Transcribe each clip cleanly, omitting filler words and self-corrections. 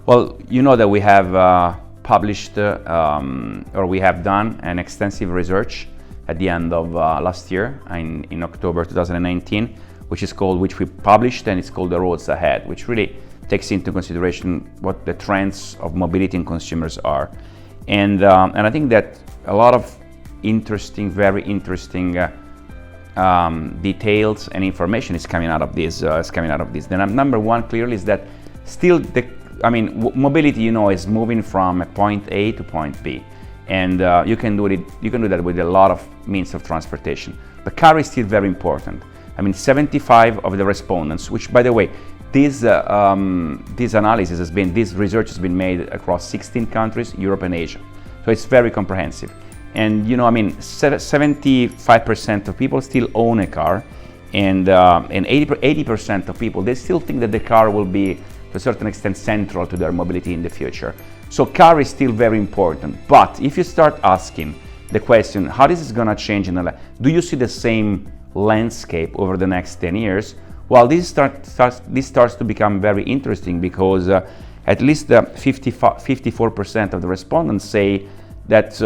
Well, you know that we have published or we have done an extensive research at the end of last year in October 2019, which we published, and it's called The Roads Ahead, which really takes into consideration what the trends of mobility and consumers are. And I think that a lot of very interesting details and information is coming out of this. The number one clearly is that still mobility, you know, is moving from a point A to point B, and you can do that with a lot of means of transportation. The car is still very important. 75 of the respondents, which, by the way, this research has been made across 16 countries, Europe and Asia, so it's very comprehensive. And 75% of people still own a car, and 80% of people, they still think that the car will be, to a certain extent, central to their mobility in the future. So car is still very important. But if you start asking the question, how this is going to change in the life? Do you see the same landscape over the next 10 years? Well, this starts to become very interesting, because at least 54% of the respondents say that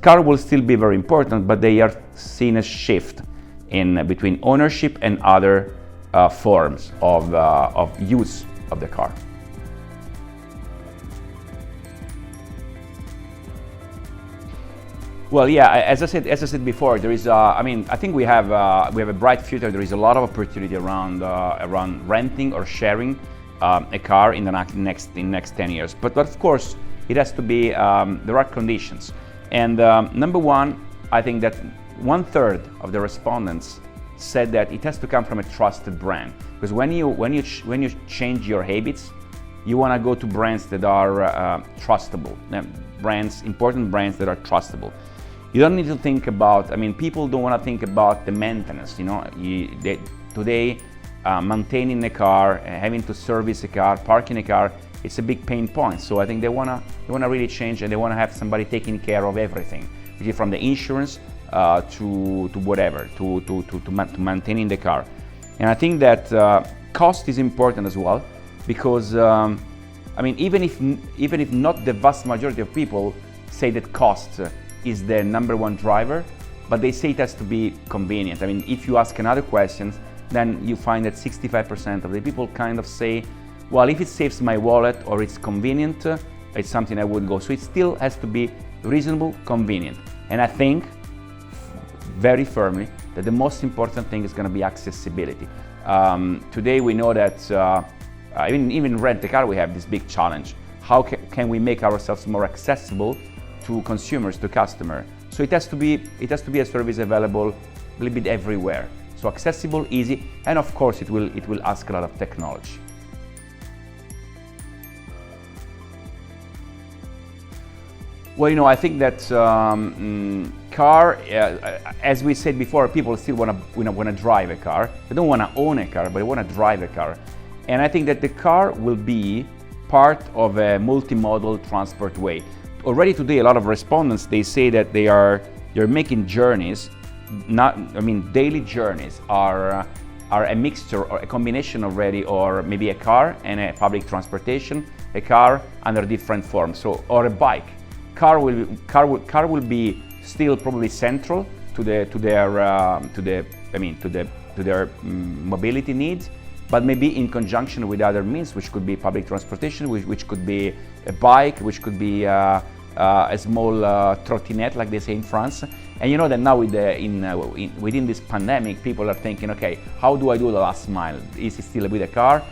car will still be very important, but they are seeing a shift in between ownership and other forms of use of the car. Well, yeah, as I said before, there is. I think we have a bright future. There is a lot of opportunity around renting or sharing a car in the next 10 years. But of course, it has to be. There are conditions, and number one, I think that 1/3 of the respondents said that it has to come from a trusted brand. Because when you change your habits, you want to go to brands that are trustable, important brands that are trustable. You don't need to think about, people don't want to think about the maintenance, today, maintaining a car, having to service a car, parking a car, it's a big pain point. So I think they want to really change, and they want to have somebody taking care of everything, which is from the insurance to whatever, to maintaining the car. And I think that cost is important as well, because even if not the vast majority of people say that cost is the number one driver, but they say it has to be convenient. If you ask another question, then you find that 65% of the people kind of say, well, if it saves my wallet or it's convenient, it's something I would go. So it still has to be reasonable, convenient. And I think very firmly that the most important thing is going to be accessibility. Today we know that even rent a car, we have this big challenge. How can we make ourselves more accessible to consumers, to customer? So it has to be a service available a little bit everywhere. So accessible, easy, and of course it will ask a lot of technology. Well, I think that car, as we said before, people still want to drive a car. They don't want to own a car, but they want to drive a car. And I think that the car will be part of a multimodal transport way. Already today, a lot of respondents, they say that they're making journeys, daily journeys are a mixture or a combination already, or maybe a car and a public transportation, a car under different forms, or a bike. Car will be still probably central to their mobility needs, but maybe in conjunction with other means, which could be public transportation, which could be a bike, which could be a small trottinette, like they say in France. And you know that now within this pandemic, people are thinking, okay, how do I do the last mile? Is it still with a car?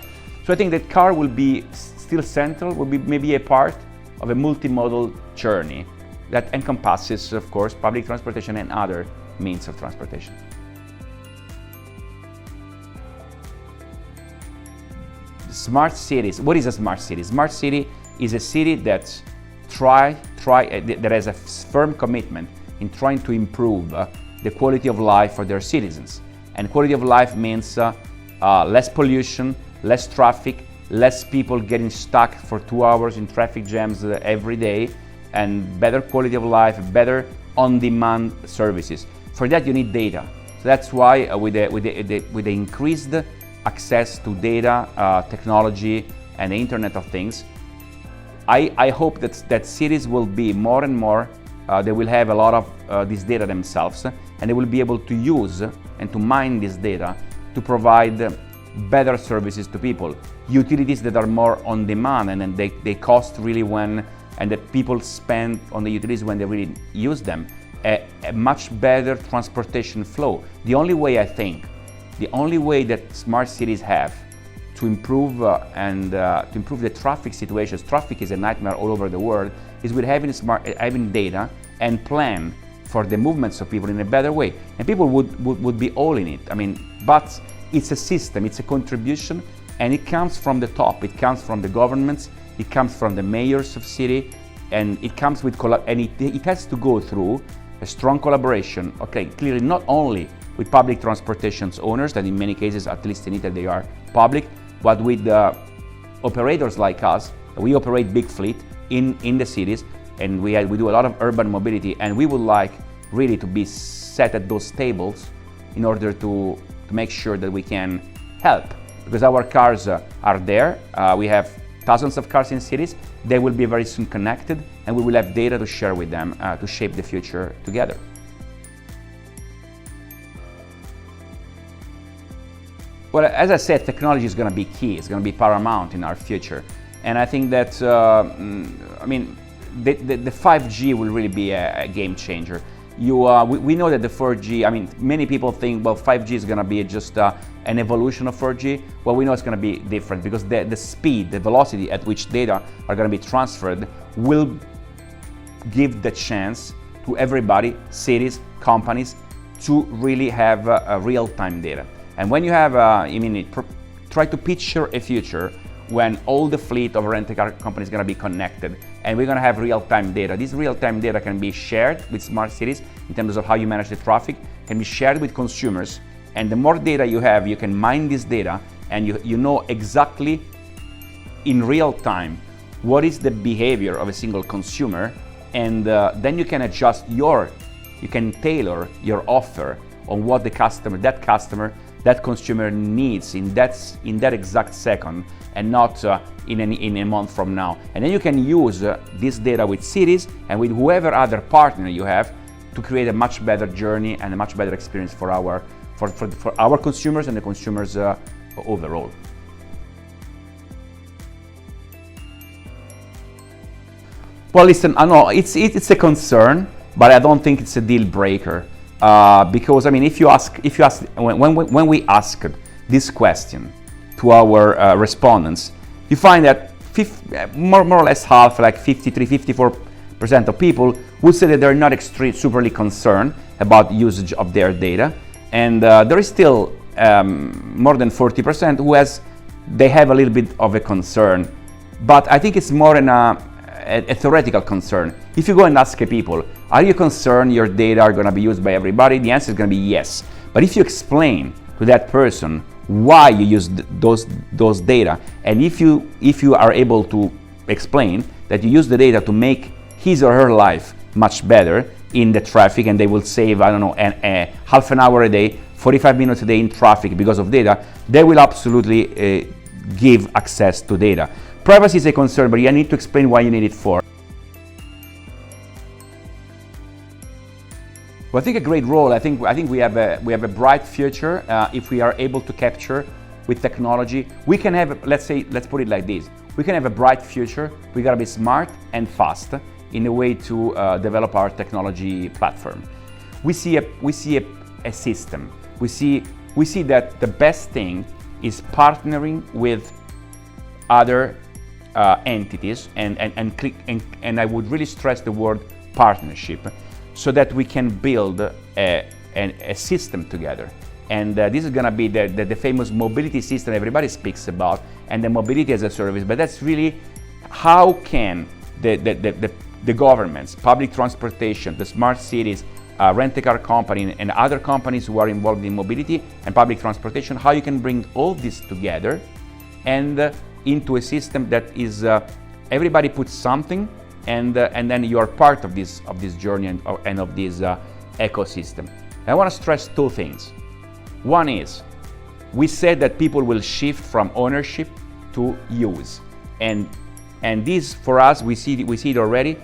So I think that car will be still central, will be maybe a part of a multimodal journey that encompasses, of course, public transportation and other means of transportation. Smart cities. What is a smart city? Smart city is a city that has a firm commitment in trying to improve the quality of life for their citizens. And quality of life means less pollution, less traffic, less people getting stuck for 2 hours in traffic jams every day, and better quality of life, better on-demand services. For that, you need data. So that's why with the increased access to data, technology, and the Internet of Things, I hope that cities will be more and more, they will have a lot of this data themselves, and they will be able to use and to mine this data to provide better services to people. Utilities that are more on demand, and then they cost really when, and that people spend on the utilities when they really use them. A much better transportation flow. The only way, I think, the only way that smart cities have to improve to improve the traffic situations. Traffic is a nightmare all over the world. Is with having data and plan for the movements of people in a better way, and people would be all in it. I mean, but it's a system, it's a contribution, and it comes from the top. It comes from the governments. It comes from the mayors of city, and it comes with and it has to go through a strong collaboration. Okay, clearly not only with public transportation owners, that in many cases, at least in Italy, they are public, but with operators like us. We operate big fleet in the cities, and we do a lot of urban mobility, and we would like really to be set at those tables in order to make sure that we can help, because our cars are there. We have thousands of cars in cities. They will be very soon connected, and we will have data to share with them to shape the future together. Well, as I said, technology is going to be key. It's going to be paramount in our future. And I think that, I mean, the 5G will really be a game changer. We know that the 4G, I mean, many people think, well, 5G is going to be just an evolution of 4G. Well, we know it's going to be different, because the speed, the velocity at which data are going to be transferred will give the chance to everybody, cities, companies, to really have real-time data. And when you have, try to picture a future when all the fleet of rental car companies is going to be connected, and we're going to have real-time data. This real-time data can be shared with smart cities in terms of how you manage the traffic, can be shared with consumers, and the more data you have, you can mine this data, and you know exactly in real time what is the behavior of a single consumer, and then you can adjust you can tailor your offer on what that consumer needs in that exact second, and not in a month from now. And then you can use this data with cities and with whoever other partner you have to create a much better journey and a much better experience for our consumers and the consumers overall. Well, listen, I know it's a concern, but I don't think it's a deal breaker. Because I mean, if you ask when we asked this question to our respondents, you find that more or less half, like 54% of people would say that they're not superly concerned about usage of their data, and there is still more than 40% they have a little bit of a concern, but I think it's more a theoretical concern. If you go and ask people, are you concerned your data are going to be used by everybody? The answer is going to be yes. But if you explain to that person why you use those data, and if you are able to explain that you use the data to make his or her life much better in the traffic, and they will save, I don't know, half an hour a day, 45 minutes a day in traffic because of data, they will absolutely give access to data. Privacy is a concern, but you need to explain why you need it for. Well, I think a great role. I think we have a bright future if we are able to capture with technology. We can have, let's put it like this: we can have a bright future. We gotta be smart and fast in a way to develop our technology platform. We see a system. We see that the best thing is partnering with other entities, and I would really stress the word partnership, so that we can build a system together. And this is going to be the famous mobility system everybody speaks about, and the mobility as a service. But that's really how can the governments, public transportation, the smart cities, rent-a-car company, and other companies who are involved in mobility and public transportation, how you can bring all this together and into a system that is everybody puts something, and then you are part of this journey and of this ecosystem. I want to stress two things. One is, we said that people will shift from ownership to use, and And this, for us, we see it already.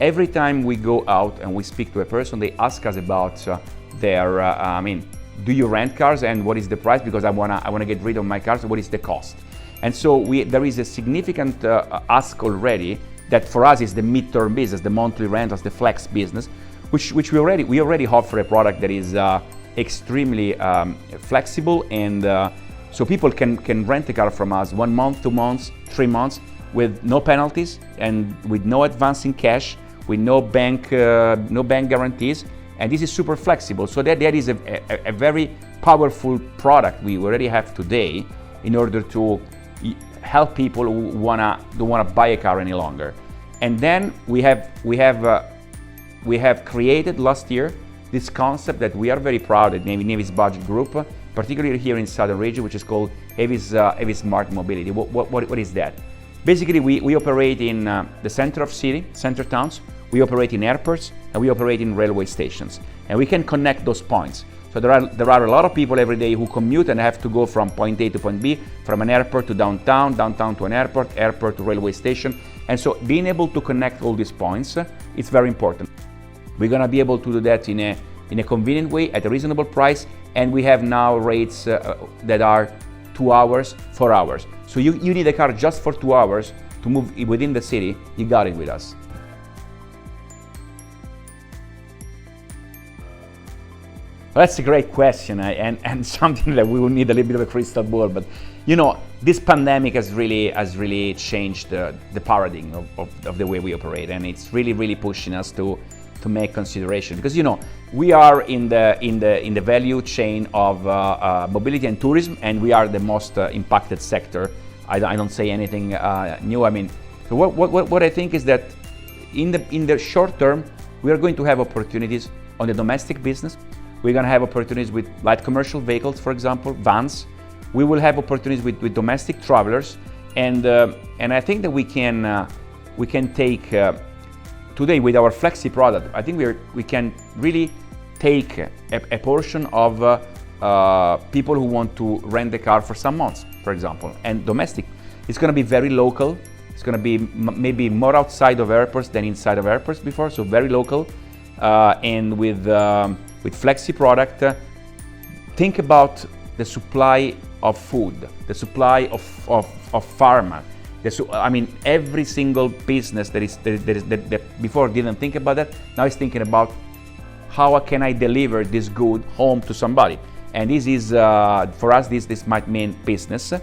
Every time we go out and we speak to a person, they ask us about their, do you rent cars and what is the price? Because I wanna get rid of my cars. What is the cost? And so there is a significant ask already that for us is the midterm business, the monthly rentals, the flex business, which we already offer a product that is extremely flexible, and so people can rent a car from us 1 month, 2 months, 3 months with no penalties and with no advance in cash, with no bank guarantees, and this is super flexible. So that is a very powerful product we already have today in order to help people who don't wanna buy a car any longer. And then we have created last year this concept that we are very proud at Avis Budget Group, particularly here in Southern region, which is called Avis Smart Mobility. What is that? Basically, we operate in the center of center towns, we operate in airports, and we operate in railway stations. And we can connect those points. So there are a lot of people every day who commute and have to go from point A to point B, from an airport to downtown, downtown to an airport, airport to railway station. And so being able to connect all these points is very important. We're gonna be able to do that in a convenient way at a reasonable price, and we have now rates that are 2 hours, 4 hours. So you need a car just for 2 hours to move within the city, you got it with us. Well, that's a great question, and something that we will need a little bit of a crystal ball. But this pandemic has really changed the paradigm of the way we operate, and it's really pushing us to make consideration, because we are in the value chain of mobility and tourism, and we are the most impacted sector. I don't say anything new. So what I think is that in the short term, we are going to have opportunities on the domestic business. We're going to have opportunities with light commercial vehicles, for example, vans. We will have opportunities with domestic travelers, and I think that we can take today with our Flexi product. I think we can really take a portion of people who want to rent the car for some months, for example, and domestic. It's going to be very local. It's going to be maybe more outside of airports than inside of airports before, so very local, and with Flexi product, think about the supply of food, the supply of pharma. Every single business that before didn't think about that, now is thinking about how can I deliver this good home to somebody. And this is, for us, this might mean business,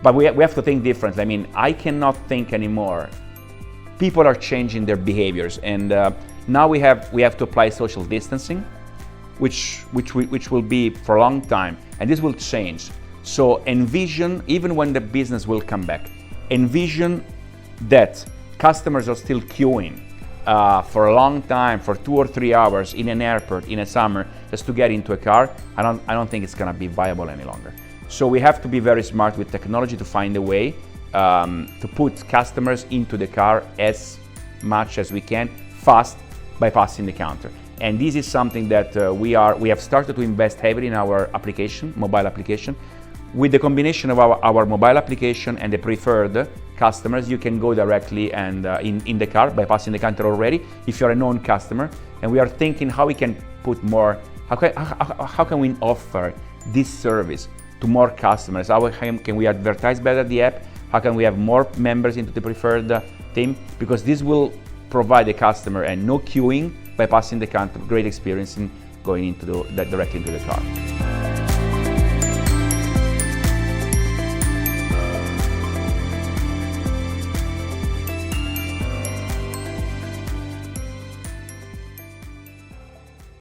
but we have to think differently. I cannot think anymore. People are changing their behaviors, and now we have to apply social distancing, which will be for a long time, and this will change. So envision, even when the business will come back, envision that customers are still queuing for a long time, for 2 or 3 hours in an airport in a summer just to get into a car. I don't think it's gonna be viable any longer. So we have to be very smart with technology to find a way to put customers into the car as much as we can, fast, bypassing the counter. And this is something that we have started to invest heavily in our application, mobile application. With the combination of our mobile application and the preferred customers, you can go directly and in the car, bypassing the counter already, if you're a known customer. And we are thinking how we can put more, how can we offer this service to more customers? How can we advertise better the app? How can we have more members into the preferred team? Because this will provide the customer and no queuing, bypassing the counter, great experience in going directly into the car.